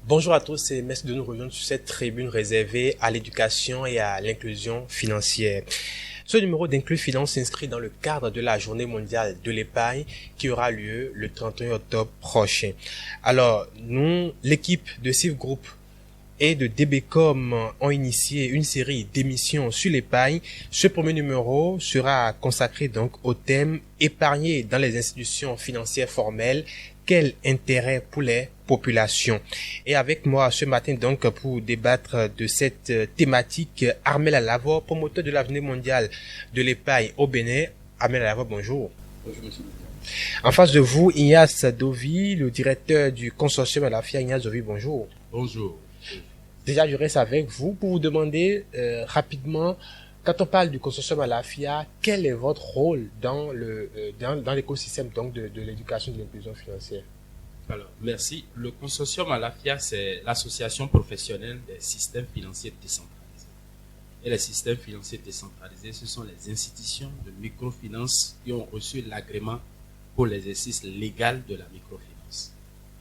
Bonjour à tous et merci de nous rejoindre sur cette tribune réservée à l'éducation et à l'inclusion financière. Ce numéro d'Inclus Finance s'inscrit dans le cadre de la Journée mondiale de l'épargne qui aura lieu le 31 octobre prochain. Alors, nous, l'équipe de Civ Group et de DBcom ont initié une série d'émissions sur l'épargne. Ce premier numéro sera consacré donc au thème épargner dans les institutions financières formelles. Quel intérêt pour les populations? Et avec moi ce matin donc pour débattre de cette thématique, Armel Alavor, promoteur de la Journée mondiale de l'épargne au Bénin. Armel Alavor, bonjour. Bonjour monsieur. En face de vous, Ignace Dovi, le directeur du consortium Alafia. Ignace Dovi, bonjour. Bonjour. Déjà, je reste avec vous pour vous demander rapidement, quand on parle du consortium Alafia, quel est votre rôle dans l'écosystème donc de l'éducation et de l'inclusion financière? Alors, merci. Le consortium Alafia, c'est l'association professionnelle des systèmes financiers décentralisés. Et les systèmes financiers décentralisés, ce sont les institutions de microfinance qui ont reçu l'agrément pour l'exercice légal de la microfinance.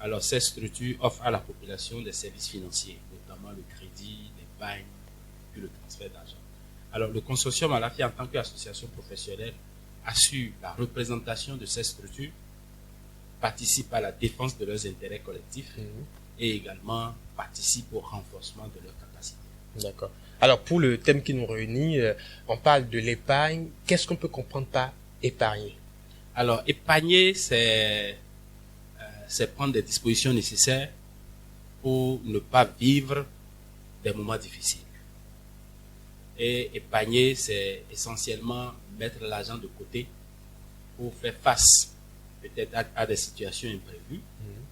Alors, ces structures offrent à la population des services financiers, notamment le crédit, l'épargne, puis le transfert d'argent. Alors, le consortium Alafia, en tant qu'association professionnelle, assure la représentation de ces structures, participe à la défense de leurs intérêts collectifs et également participe au renforcement de leurs capacités. D'accord. Alors, pour le thème qui nous réunit, on parle de l'épargne. Qu'est-ce qu'on peut comprendre par épargner? Alors, épargner, c'est prendre des dispositions nécessaires pour ne pas vivre des moments difficiles. Et épargner, c'est essentiellement mettre l'argent de côté pour faire face peut-être à des situations imprévues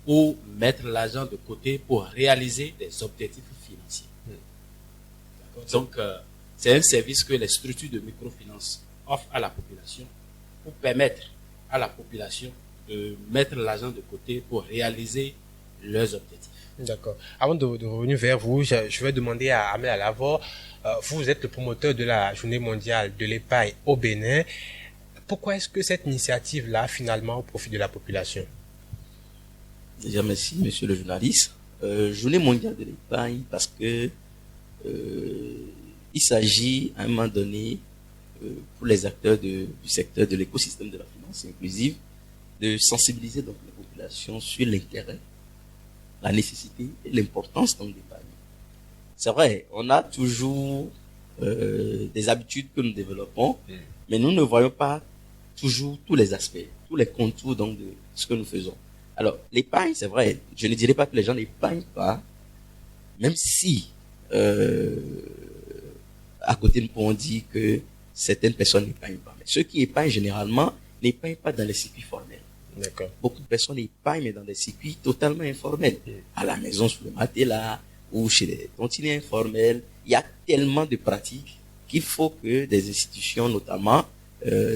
ou mettre l'argent de côté pour réaliser des objectifs financiers. Donc, c'est un service que les structures de microfinance offrent à la population pour permettre à la population de mettre l'argent de côté pour réaliser leurs objectifs. D'accord. Avant de revenir vers vous, je vais demander à Armel Alavor, vous êtes le promoteur de la Journée mondiale de l'épargne au Bénin. Pourquoi est-ce que cette initiative-là, finalement, au profit de la population? Déjà, merci, monsieur le journaliste. Journée mondiale de l'épargne, parce que il s'agit, à un moment donné, pour les acteurs du secteur de l'écosystème de la finance inclusive, de sensibiliser donc la population sur l'intérêt, la nécessité et l'importance donc d'épargne. C'est vrai, on a toujours des habitudes que nous développons, mais nous ne voyons pas toujours tous les aspects, tous les contours donc de ce que nous faisons. Alors, l'épargne, c'est vrai, je ne dirais pas que les gens n'épargnent pas, même si à côté nous pouvons dire que certaines personnes n'épargnent pas. Mais ceux qui épargnent généralement n'épargnent pas dans les circuits formels. D'accord. Beaucoup de personnes épargnent mais dans des circuits totalement informels. À la maison, sous le matelas, ou chez les tontiniers informels. Il y a tellement de pratiques qu'il faut que des institutions, notamment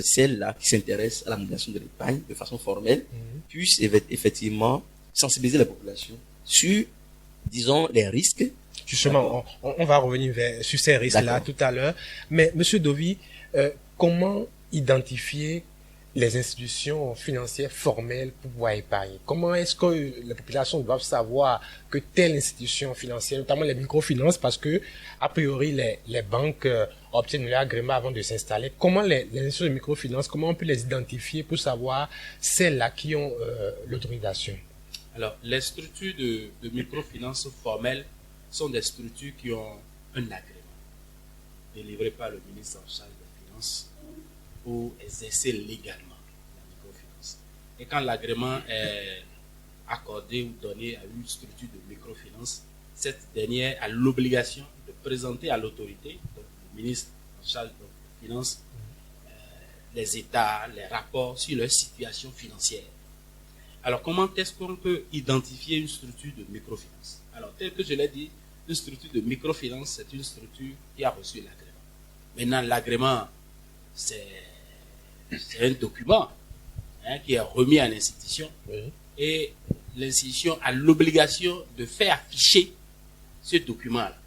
celles-là qui s'intéressent à la modération de l'épargne de façon formelle, puissent effectivement sensibiliser la population sur, disons, les risques. Justement, on va revenir sur ces risques-là tout à l'heure. Mais, monsieur Dovi, comment identifier les institutions financières formelles pour pouvoir épargner? Comment est-ce que la population doit savoir que telle institution financière, notamment les microfinances, parce que, a priori, les banques obtiennent leur agrément avant de s'installer. Comment les institutions de microfinance, comment on peut les identifier pour savoir celles-là qui ont l'autorisation? Alors, les structures de microfinance formelles sont des structures qui ont un agrément délivré par le ministre en charge des Finances pour exercer légalement la microfinance. Et quand l'agrément est accordé ou donné à une structure de microfinance, cette dernière a l'obligation de présenter à l'autorité, donc le ministre en charge des Finances, les états, les rapports sur leur situation financière. Alors, comment est-ce qu'on peut identifier une structure de microfinance? Alors, tel que je l'ai dit, une structure de microfinance, c'est une structure qui a reçu l'agrément. Maintenant, l'agrément, c'est un document qui est remis à l'institution et l'institution a l'obligation de faire afficher ce document-là,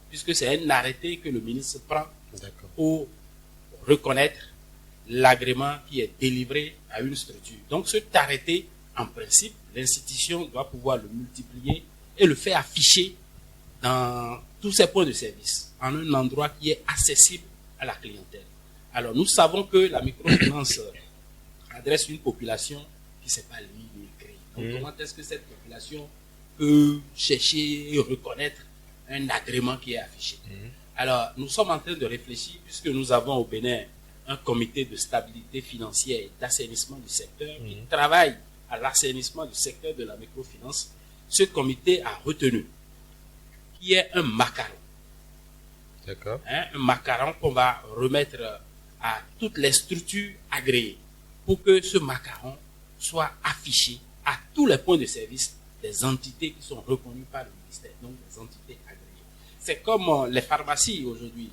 puisque c'est un arrêté que le ministre prend pour reconnaître l'agrément qui est délivré à une structure. Donc cet arrêté, en principe, l'institution doit pouvoir le multiplier et le faire afficher dans tous ces points de service, en un endroit qui est accessible à la clientèle. Alors, nous savons que la microfinance adresse une population qui ne sait pas lire ni écrire. Donc, comment est-ce que cette population peut chercher et reconnaître un agrément qui est affiché? Alors, nous sommes en train de réfléchir, puisque nous avons au Bénin un comité de stabilité financière et d'assainissement du secteur qui travaille à l'assainissement du secteur de la microfinance. Ce comité a retenu qu'il y ait un macaron. D'accord. Un macaron qu'on va remettre à toutes les structures agréées pour que ce macaron soit affiché à tous les points de service des entités qui sont reconnues par le ministère, donc des entités agréées. C'est comme les pharmacies aujourd'hui.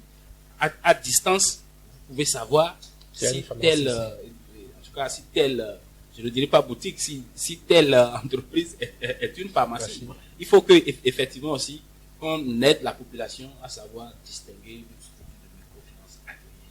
À distance, vous pouvez savoir si telle, en tout cas, si telle, je ne dirais pas boutique, si telle entreprise est une pharmacie. Il faut que, effectivement aussi, qu'on aide la population à savoir distinguer une structure de microfinance agréée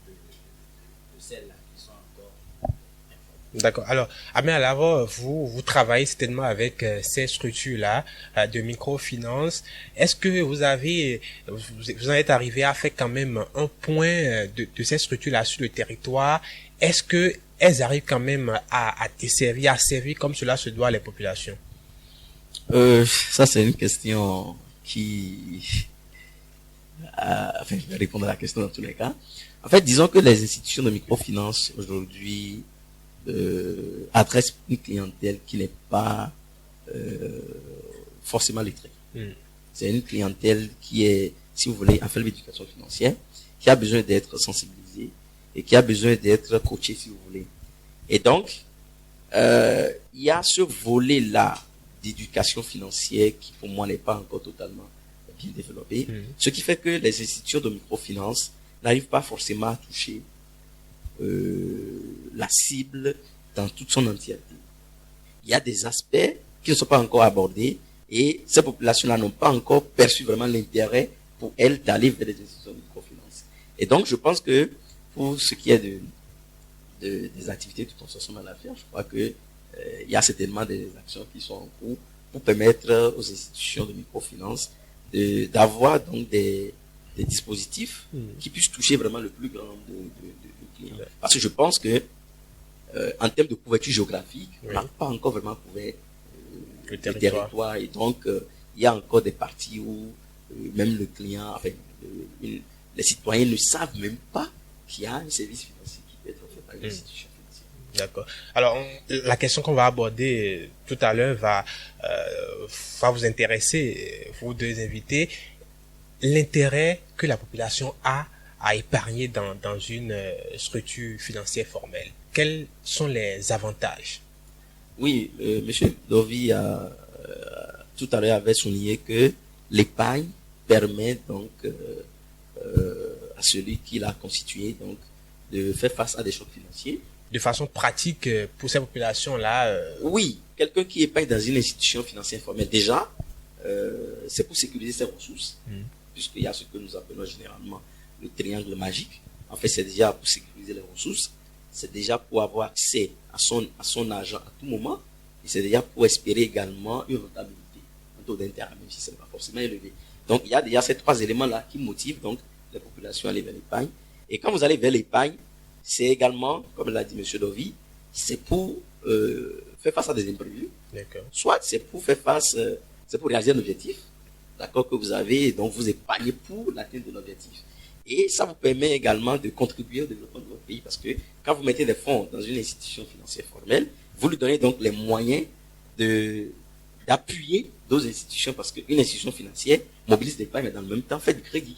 de celles-là qui sont encore informées. D'accord. Alors, Ahmed Alavo, vous travaillez certainement avec ces structures-là de microfinance. Est-ce que vous en êtes arrivé à faire quand même un point de ces structures-là sur le territoire? Est-ce que elles arrivent quand même à desservir, à servir comme cela se doit les populations? Ça, c'est une question qui... enfin, je vais répondre à la question dans tous les cas. En fait, disons que les institutions de microfinance aujourd'hui adressent une clientèle qui n'est pas forcément lettrée. C'est une clientèle qui est, si vous voulez, en fait l'éducation financière, qui a besoin d'être sensibilisée et qui a besoin d'être coachée, si vous voulez. Et donc, il y a ce volet-là d'éducation financière qui, pour moi, n'est pas encore totalement bien développé. Ce qui fait que les institutions de microfinance n'arrivent pas forcément à toucher la cible dans toute son entièreté. Il y a des aspects qui ne sont pas encore abordés et ces populations-là n'ont pas encore perçu vraiment l'intérêt pour elles d'aller vers les institutions de microfinance. Et donc, je pense que pour ce qui est des activités tout en sachant à l'affaire, je crois que il y a certainement des actions qui sont en cours pour permettre aux institutions de microfinance d'avoir donc des dispositifs qui puissent toucher vraiment le plus grand de clients. Parce que je pense que en termes de couverture géographique, on n'a pas encore vraiment couvert le territoire. Et donc, il y a encore des parties où même le client, enfin, les citoyens ne savent même pas qu'il y a un service financier qui peut être offert par une institution financière. D'accord. Alors, la question qu'on va aborder tout à l'heure va vous intéresser, vous deux invités, l'intérêt que la population a à épargner dans une structure financière formelle. Quels sont les avantages? Oui, Monsieur Dovi tout à l'heure avait souligné que l'épargne permet donc à celui qui l'a constitué donc de faire face à des chocs financiers. De façon pratique pour ces populations-là. Oui, quelqu'un qui épargne dans une institution financière formelle, déjà, c'est pour sécuriser ses ressources, puisqu'il y a ce que nous appelons généralement le triangle magique. En fait, c'est déjà pour sécuriser les ressources, c'est déjà pour avoir accès à son argent à tout moment, et c'est déjà pour espérer également une rentabilité, un taux d'intérêt, même si ce n'est pas forcément élevé. Donc, il y a déjà ces trois éléments-là qui motivent donc les populations à aller vers l'épargne. Et quand vous allez vers l'épargne, c'est également, comme l'a dit M. Dovi, c'est pour faire face à des imprévus. Soit c'est pour faire face, c'est pour réaliser un objectif, d'accord, que vous avez, donc vous épargnez pour l'atteinte de l'objectif. Et ça vous permet également de contribuer au développement de votre pays, parce que quand vous mettez des fonds dans une institution financière formelle, vous lui donnez donc les moyens d'appuyer d'autres institutions, parce qu'une institution financière mobilise l'épargne, mais dans le même temps fait du crédit.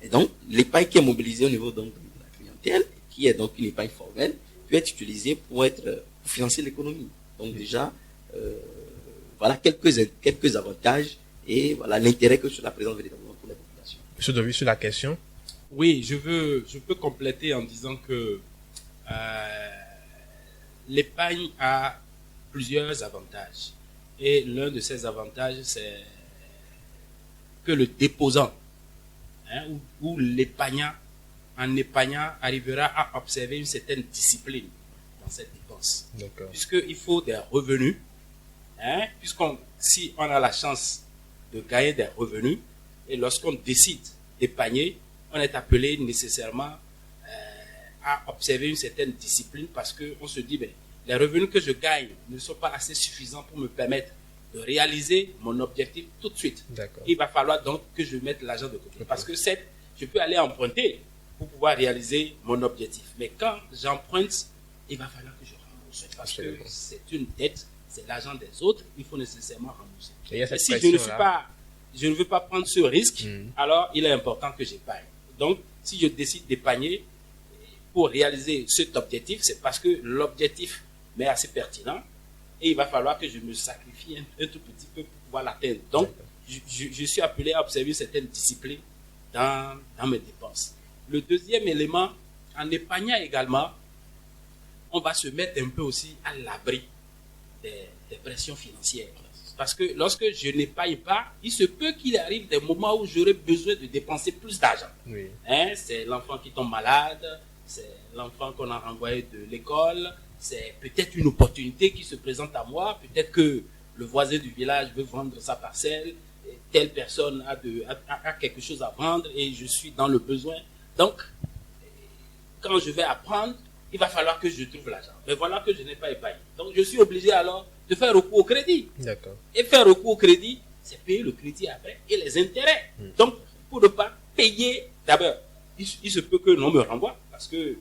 Et donc, l'épargne qui est mobilisée au niveau donc, de la clientèle, qui est donc une épargne formelle, peut être utilisée pour financer l'économie. Donc déjà, voilà quelques avantages et voilà l'intérêt que cela présente véritablement pour la population. Monsieur Dovi, sur la question. Oui, je peux compléter en disant que l'épargne a plusieurs avantages. Et l'un de ces avantages, c'est que le déposant ou l'épargnant, en épargnant, arrivera à observer une certaine discipline dans cette dépense. Puisqu'il faut des revenus Si on a la chance de gagner des revenus, et lorsqu'on décide d'épargner, on est appelé nécessairement à observer une certaine discipline parce qu'on se dit, les revenus que je gagne ne sont pas assez suffisants pour me permettre de réaliser mon objectif tout de suite. Il va falloir donc que je mette l'argent de côté. Parce que je peux aller emprunter pour pouvoir réaliser mon objectif. Mais quand j'emprunte, il va falloir que je rembourse. Parce que c'est une dette, c'est l'argent des autres, il faut nécessairement rembourser. Et si je ne veux pas prendre ce risque, alors il est important que j'épargne. Donc, si je décide d'épargner pour réaliser cet objectif, c'est parce que l'objectif m'est assez pertinent et il va falloir que je me sacrifie un tout petit peu pour pouvoir l'atteindre. Donc, je suis appelé à observer certaines disciplines dans mes dépenses. Le deuxième élément, en épargnant également, on va se mettre un peu aussi à l'abri des pressions financières. Parce que lorsque je n'épargne pas, il se peut qu'il arrive des moments où j'aurai besoin de dépenser plus d'argent. C'est l'enfant qui tombe malade, c'est l'enfant qu'on a renvoyé de l'école, c'est peut-être une opportunité qui se présente à moi, peut-être que le voisin du village veut vendre sa parcelle, et telle personne a quelque chose à vendre et je suis dans le besoin. Donc, quand je vais apprendre, il va falloir que je trouve l'argent. Mais voilà que je n'ai pas épargné. Donc, je suis obligé alors de faire recours au crédit. Et faire recours au crédit, c'est payer le crédit après et les intérêts. Donc, pour ne pas payer, d'abord, il se peut que l'on me renvoie parce que,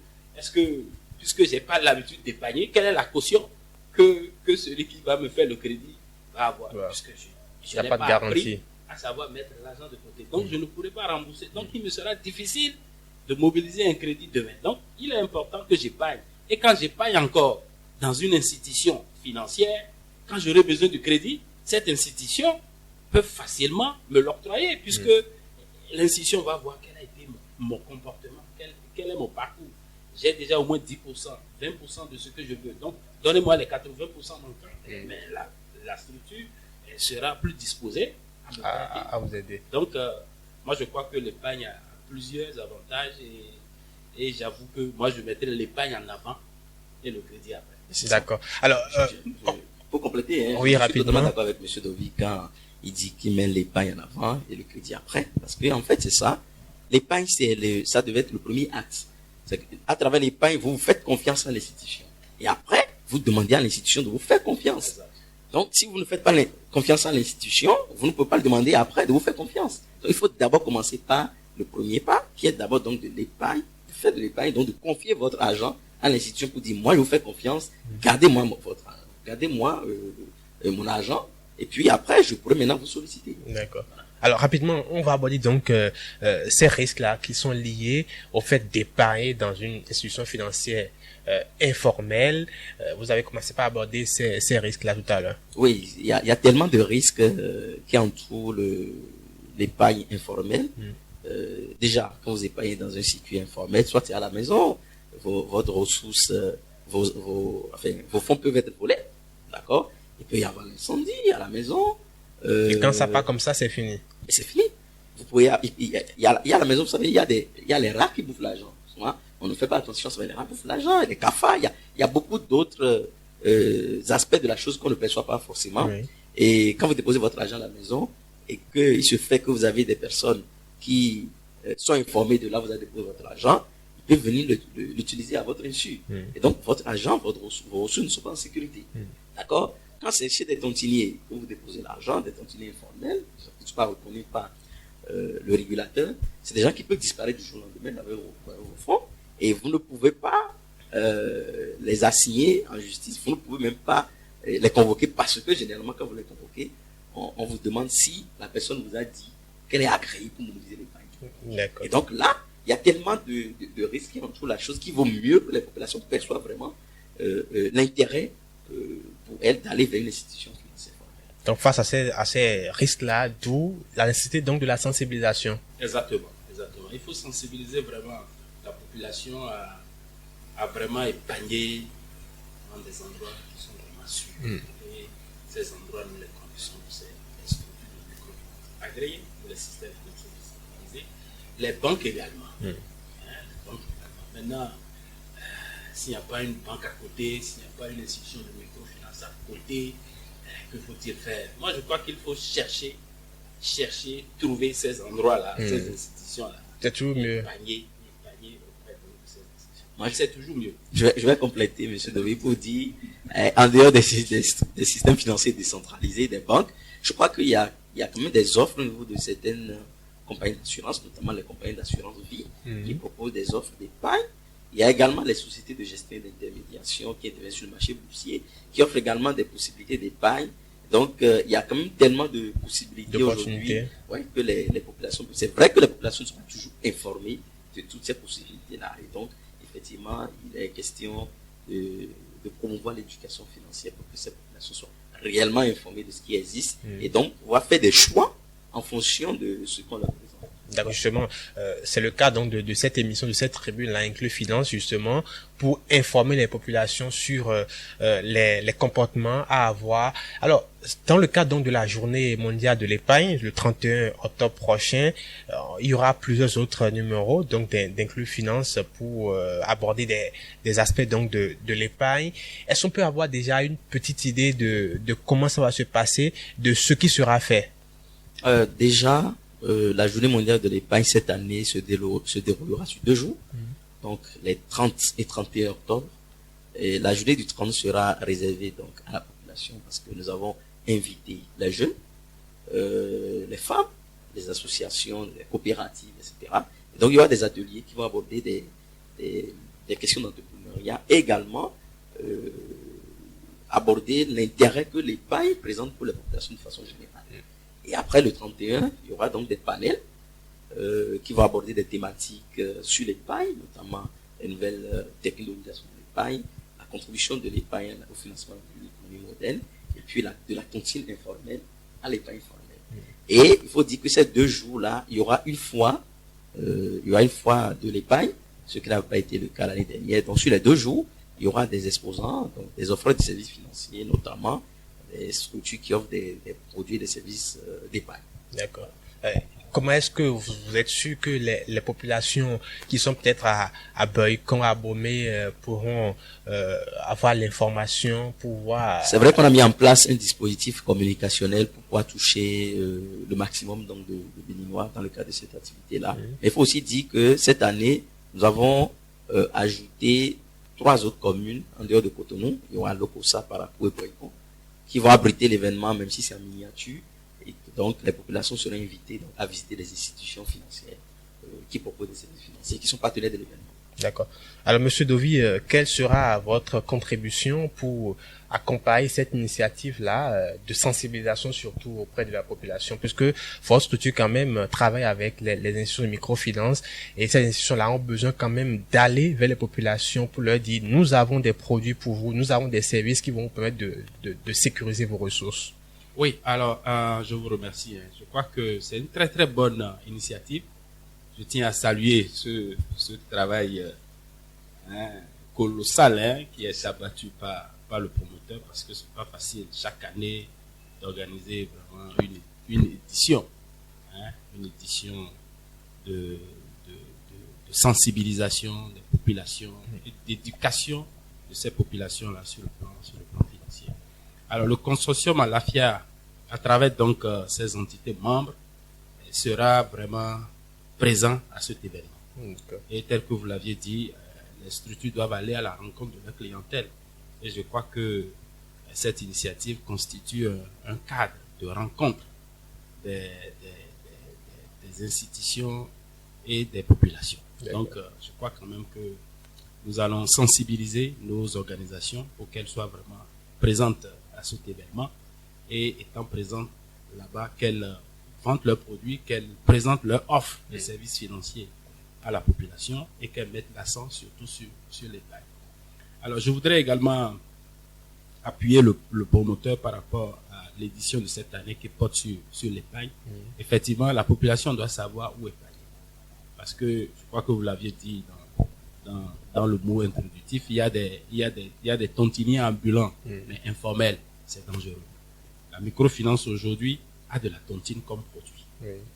puisque je n'ai pas l'habitude d'épargner, quelle est la caution que celui qui va me faire le crédit va avoir? Puisque je n'ai pas appris à savoir mettre l'argent de côté. Donc, je ne pourrai pas rembourser. Donc, il me sera difficile de mobiliser un crédit demain. Donc, il est important que j'épargne. Et quand j'épargne encore dans une institution financière, quand j'aurai besoin de crédit, cette institution peut facilement me l'octroyer puisque l'institution va voir quel a été mon comportement, quel est mon parcours. J'ai déjà au moins 10%, 20% de ce que je veux. Donc, donnez-moi les 80% manquants. Mais la structure sera plus disposée à vous aider. Donc, moi, je crois que l'épargne a plusieurs avantages et j'avoue que moi, je mettrai l'épargne en avant et le crédit après. D'accord. Alors, pour compléter, oui, je suis rapidement. totalement d'accord avec M. Dovi quand il dit qu'il met l'épargne en avant et le crédit après. Parce que, en fait, c'est ça. L'épargne, ça devait être le premier acte. À travers l'épargne, vous faites confiance à l'institution. Et après, vous demandez à l'institution de vous faire confiance. Donc, si vous ne faites pas confiance à l'institution, vous ne pouvez pas le demander après de vous faire confiance. Donc, il faut d'abord commencer par le premier pas, qui est d'abord donc de l'épargne, de faire de l'épargne, donc de confier votre argent à l'institution pour dire, moi, je vous fais confiance, gardez-moi votre argent, gardez-moi mon argent, et puis après, je pourrai maintenant vous solliciter. D'accord. Alors, rapidement, on va aborder donc ces risques-là qui sont liés au fait d'épargner dans une institution financière informelle. Vous avez commencé par aborder ces risques-là tout à l'heure. Oui, il y a tellement de risques qui entourent l'épargne informelle. Déjà, quand vous épargnez dans un circuit informel, soit c'est à la maison, votre ressource, vos fonds peuvent être volés, d'accord? Il peut y avoir l'incendie à la maison. Et quand ça part comme ça, c'est fini. Et c'est fini. Vous pouvez, il y a à la maison, vous savez, il y a les rats qui bouffent l'argent. On ne fait pas attention, les rats bouffent l'argent, les cafards, il y a beaucoup d'autres aspects de la chose qu'on ne perçoit pas forcément. Oui. Et quand vous déposez votre argent à la maison, et qu'il se fait que vous avez des personnes qui sont informées de là où vous avez déposé votre argent, ils peuvent venir l'utiliser à votre insu. Et donc, votre argent, vos ressources ne sont pas en sécurité. D'accord? Quand c'est chez des tontiniers où vous déposez l'argent, des tontiniers informels, qui ne sont pas reconnus par le régulateur, c'est des gens qui peuvent disparaître du jour au lendemain avec vos fonds, et vous ne pouvez pas les assigner en justice, vous ne pouvez même pas les convoquer, parce que généralement, quand vous les convoquez, on vous demande si la personne vous a dit qu'elle est agréée pour mobiliser l'épargne. Et donc là, il y a tellement de risques qui entourent la chose qu'il vaut mieux que les populations perçoivent vraiment l'intérêt pour elles d'aller vers une institution financière. Donc face à ces risques-là, d'où la nécessité donc de la sensibilisation. Exactement. Il faut sensibiliser vraiment la population à vraiment épargner dans des endroits qui sont vraiment sûrs. Et ces endroits, nous les connaissons, c'est les structures de microfinance agréées pour les systèmes financiers décentralisés, les banques également. Les banques également. Maintenant, s'il n'y a pas une banque à côté, s'il n'y a pas une institution de microfinance à côté, Que faut-il faire? Moi, je crois qu'il faut chercher, trouver ces endroits-là, ces institutions-là. C'est toujours mieux. Panier auprès de ces institutions. Moi, c'est toujours mieux. Je vais compléter, M. Dovi, pour dire, en dehors des systèmes financiers décentralisés, des banques, je crois qu'il y a quand même des offres au niveau de certaines compagnies d'assurance, notamment les compagnies d'assurance vie, qui proposent des offres d'épargne. Il y a également les sociétés de gestion et d'intermédiation qui interviennent sur le marché boursier, qui offrent également des possibilités d'épargne. Donc, il y a quand même tellement de possibilités aujourd'hui que les populations, c'est vrai que les populations ne sont pas toujours informées de toutes ces possibilités-là. Et donc, effectivement, il est question de promouvoir l'éducation financière pour que ces populations soient réellement informées de ce qui existe et donc pouvoir faire des choix en fonction de ce qu'on leur présente. D'accord, justement, c'est le cas donc de cette émission, de cette tribune, là, Inclus Finance, justement, pour informer les populations sur les comportements à avoir. Alors, dans le cadre donc de la journée mondiale de l'épargne, le 31 octobre prochain, il y aura plusieurs autres numéros donc d'Inclus Finance pour aborder des aspects donc de l'épargne. Est-ce qu'on peut avoir déjà une petite idée de comment ça va se passer, de ce qui sera fait? Déjà, la journée mondiale de l'épargne cette année se déroulera sur 2 jours, donc les 30 et 31 octobre. Et la journée du 30 sera réservée donc à la population parce que nous avons invité les jeunes, les femmes, les associations, les coopératives, etc. Et donc il y aura des ateliers qui vont aborder des questions d'entrepreneuriat et également aborder l'intérêt que l'épargne présente pour la population de façon générale. Et après le 31, il y aura donc des panels qui vont aborder des thématiques sur l'épargne, notamment les nouvelles techniques d'organisation de l'épargne, la contribution de l'épargne au financement de l'économie moderne, et puis de la tontine informelle à l'épargne formelle. Et il faut dire que ces 2 jours-là, il y aura une fois de l'épargne, ce qui n'a pas été le cas l'année dernière. Donc sur les 2 jours, il y aura des exposants, donc des offres de services financiers, notamment des structures qui offrent des produits et des services d'épargne. D'accord. Comment est-ce que vous êtes sûr que les populations qui sont peut-être à Boycon, à Bomé, pourront avoir l'information pour voir... C'est vrai qu'on a mis en place un dispositif communicationnel pour pouvoir toucher le maximum donc de Béninois dans le cadre de cette activité-là. Mais il faut aussi dire que cette année, nous avons ajouté 3 autres communes en dehors de Cotonou. Il y aura Lokossa, Parakou et Boycon, qui vont abriter l'événement, même si c'est en miniature. Et donc, les populations seront invitées donc, à visiter les institutions financières qui proposent des services financiers, qui sont partenaires de l'événement. D'accord. Alors, Monsieur Dovi, quelle sera votre contribution pour accompagner cette initiative-là de sensibilisation, surtout auprès de la population, puisque votre structure quand même travaille avec les institutions de microfinance et ces institutions-là ont besoin quand même d'aller vers les populations pour leur dire nous avons des produits pour vous, nous avons des services qui vont vous permettre de sécuriser vos ressources. Oui, alors je vous remercie. Je crois que c'est une très très bonne initiative. Je tiens à saluer ce travail colossal qui est abattu par le promoteur parce que c'est pas facile chaque année d'organiser vraiment une édition, une édition de sensibilisation des populations et d'éducation de ces populations-là sur le plan financier. Alors le consortium Alafia, à travers donc ses entités membres, sera vraiment présent à cet événement. Et tel que vous l'aviez dit, les structures doivent aller à la rencontre de leur clientèle. Et je crois que cette initiative constitue un cadre de rencontre des institutions et des populations. Donc, je crois quand même que nous allons sensibiliser nos organisations pour qu'elles soient vraiment présentes à cet événement et étant présentes là-bas, qu'elles vendent leurs produits, qu'elles présentent leur offre de services financiers à la population et qu'elles mettent l'accent surtout sur l'épargne. Alors, je voudrais également appuyer le promoteur par rapport à l'édition de cette année qui porte sur l'épargne. Effectivement, la population doit savoir où épargner. Parce que, je crois que vous l'aviez dit dans le mot introductif, il y a des tontiniers ambulants, mais informels. C'est dangereux. La microfinance aujourd'hui a de la tontine comme produit.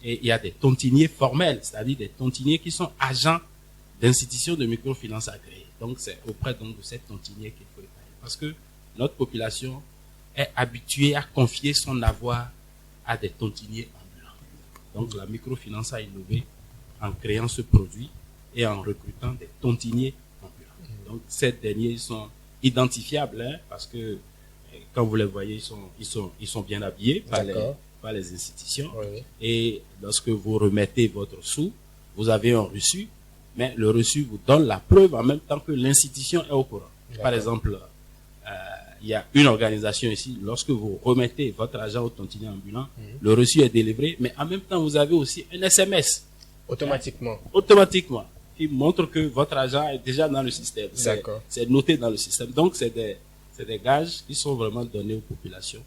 Et il y a des tontiniers formels, c'est-à-dire des tontiniers qui sont agents d'institutions de microfinance agréées. Donc, c'est auprès donc de ces tontiniers qu'il faut épargner. Parce que notre population est habitué à confier son avoir à des tontiniers ambulants. Donc la microfinance a innové en créant ce produit et en recrutant des tontiniers ambulants. Donc ces derniers sont identifiables, hein, parce que quand vous les voyez, ils sont bien habillés par les institutions. Oui. Et lorsque vous remettez votre sou, vous avez un reçu, mais le reçu vous donne la preuve en même temps que l'institution est au courant. Par exemple, il y a une organisation ici, lorsque vous remettez votre argent au tontinier ambulant, le reçu est délivré, mais en même temps, vous avez aussi un SMS. Automatiquement. Automatiquement. Qui montre que votre argent est déjà dans le système. D'accord. C'est noté dans le système. Donc, c'est des gages qui sont vraiment donnés aux populations.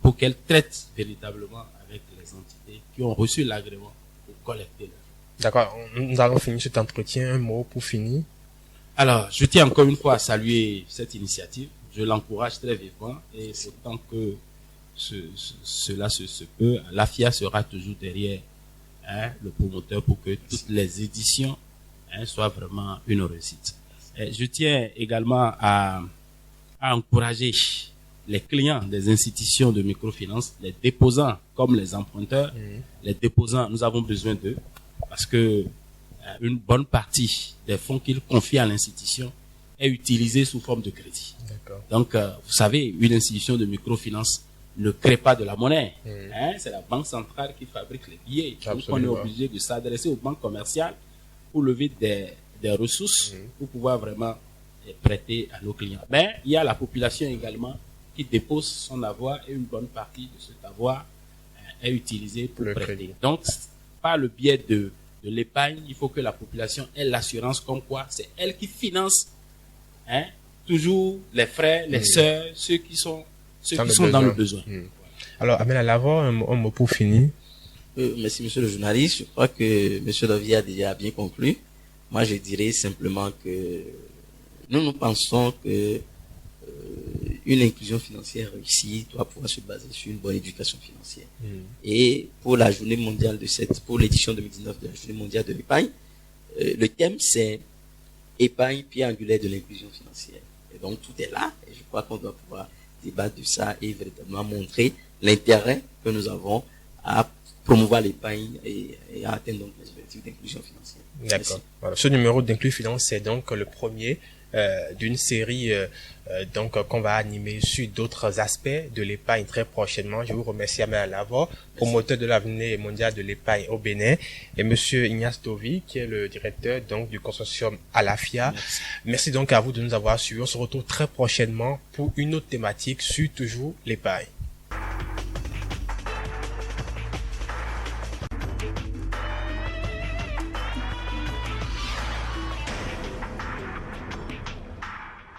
Pour qu'elles traitent véritablement avec les entités qui ont reçu l'agrément pour collecter leur. D'accord. Nous allons finir cet entretien. Un mot pour finir. Alors, je tiens encore une fois à saluer cette initiative. Je l'encourage très vivement et autant que cela se peut, l'AFIA sera toujours derrière, hein, le promoteur pour que toutes les éditions, hein, soient vraiment une réussite. Et je tiens également à encourager les clients des institutions de microfinance, les déposants comme les emprunteurs. Les déposants, nous avons besoin d'eux parce que une bonne partie des fonds qu'ils confient à l'institution est utilisée sous forme de crédit. D'accord. Donc, vous savez, une institution de microfinance ne crée pas de la monnaie. Hein, c'est la banque centrale qui fabrique les billets. Donc, on est obligé de s'adresser aux banques commerciales pour lever des ressources pour pouvoir vraiment prêter à nos clients. Mais il y a la population également qui dépose son avoir et une bonne partie de cet avoir est utilisée pour prêter. Crédit. Donc, par le biais de l'épargne, il faut que la population ait l'assurance comme quoi c'est elle qui finance, hein, toujours les frères, les sœurs, ceux qui sont dans le besoin. Alors, Ahmed Alavo, un mot pour finir. Merci, monsieur le journaliste. Je crois que monsieur Davier a déjà bien conclu. Moi, je dirais simplement que nous pensons que une inclusion financière réussie doit pouvoir se baser sur une bonne éducation financière. Et pour la journée mondiale pour l'édition 2019 de la journée mondiale de l'épargne, le thème c'est épargne, pierre angulaire de l'inclusion financière. Et donc tout est là, et je crois qu'on doit pouvoir débattre de ça et véritablement montrer l'intérêt que nous avons à promouvoir l'épargne et à atteindre donc les objectifs d'inclusion financière. D'accord. Voilà. Ce numéro d'Inclus Finance, c'est donc le premier d'une série donc qu'on va animer sur d'autres aspects de l'épargne très prochainement. Je vous remercie Ahmed Alavo, promoteur de l'avenir mondial de l'épargne au Bénin, et monsieur Ignace Dovi, qui est le directeur donc du consortium Alafia. Merci donc à vous de nous avoir suivis. On se retrouve très prochainement pour une autre thématique sur toujours l'épargne.